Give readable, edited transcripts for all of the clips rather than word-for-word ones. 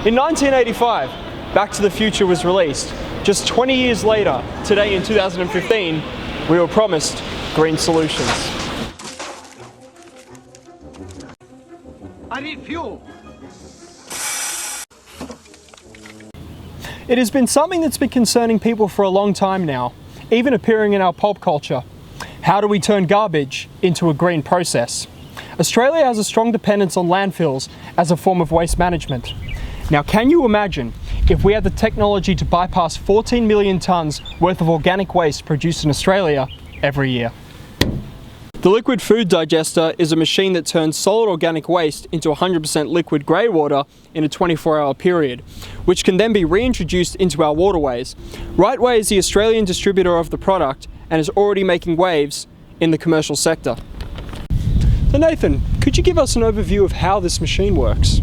In 1985, Back to the Future was released. Just 20 years later, today in 2015, we were promised green solutions. I need fuel. It has been something that's been concerning people for a long time now, even appearing in our pulp culture. How do we turn garbage into a green process? Australia has a strong dependence on landfills as a form of waste management. Now, can you imagine if we had the technology to bypass 14 million tonnes worth of organic waste produced in Australia every year? The liquid food digester is a machine that turns solid organic waste into 100% liquid grey water in a 24-hour period, which can then be reintroduced into our waterways. Rightway is the Australian distributor of the product and is already making waves in the commercial sector. So Nathan, could you give us an overview of how this machine works?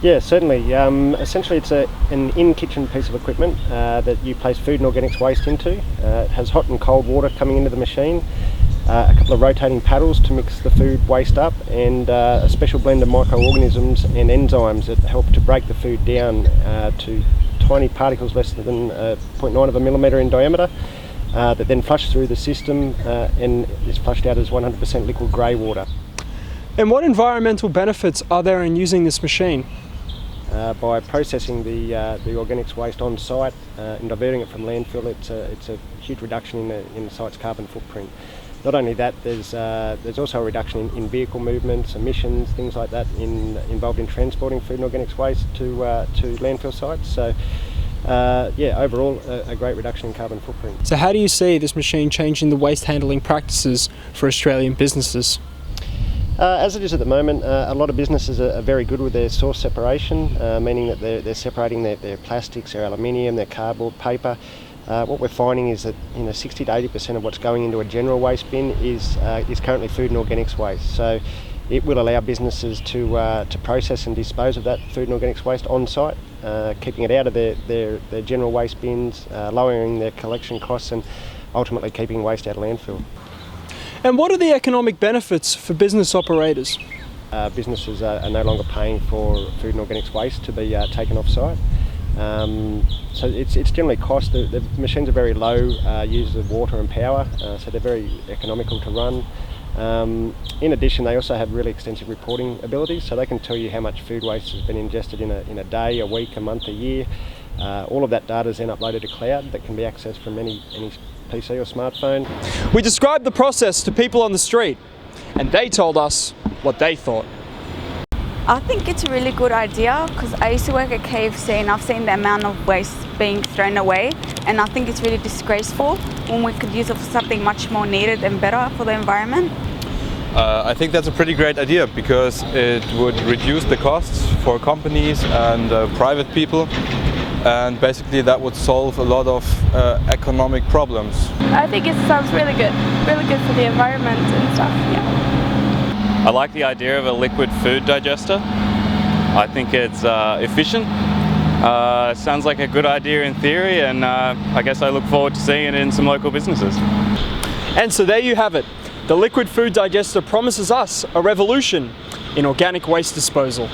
Yeah, certainly. Essentially it's an in-kitchen piece of equipment that you place food and organics waste into. It has hot and cold water coming into the machine, a couple of rotating paddles to mix the food waste up, and a special blend of microorganisms and enzymes that help to break the food down to tiny particles less than 0.9 of a millimetre in diameter, that then flush through the system and is flushed out as 100% liquid grey water. And what environmental benefits are there in using this machine? By processing the organics waste on site and diverting it from landfill, it's a huge reduction in the site's carbon footprint. Not only that, there's also a reduction in vehicle movements, emissions, things like that involved in transporting food and organics waste to landfill sites. So yeah, overall a great reduction in carbon footprint. So how do you see this machine changing the waste handling practices for Australian businesses? As it is at the moment, a lot of businesses are very good with their source separation, meaning that they're separating their plastics, their aluminium, their cardboard, paper. What we're finding is that 60 to 80% of what's going into a general waste bin is currently food and organics waste. So it will allow businesses to process and dispose of that food and organics waste on site, keeping it out of their general waste bins, lowering their collection costs, and ultimately keeping waste out of landfill. And what are the economic benefits for business operators? Businesses are no longer paying for food and organics waste to be taken off site. So it's generally cost. The machines are very low users of water and power, so they're very economical to run. In addition, they also have really extensive reporting abilities, so they can tell you how much food waste has been ingested in a day, a week, a month, a year. All of that data is then uploaded to cloud that can be accessed from any PC or smartphone. We described the process to people on the street, and they told us what they thought. I think it's a really good idea because I used to work at KFC and I've seen the amount of waste being thrown away, and I think it's really disgraceful when we could use it for something much more needed and better for the environment. I think that's a pretty great idea because it would reduce the costs for companies and private people, and basically that would solve a lot of economic problems. I think it sounds really good for the environment and stuff, yeah. I like the idea of a liquid food digester. I think it's efficient. Sounds like a good idea in theory, and I guess I look forward to seeing it in some local businesses. And so there you have it. The liquid food digester promises us a revolution in organic waste disposal.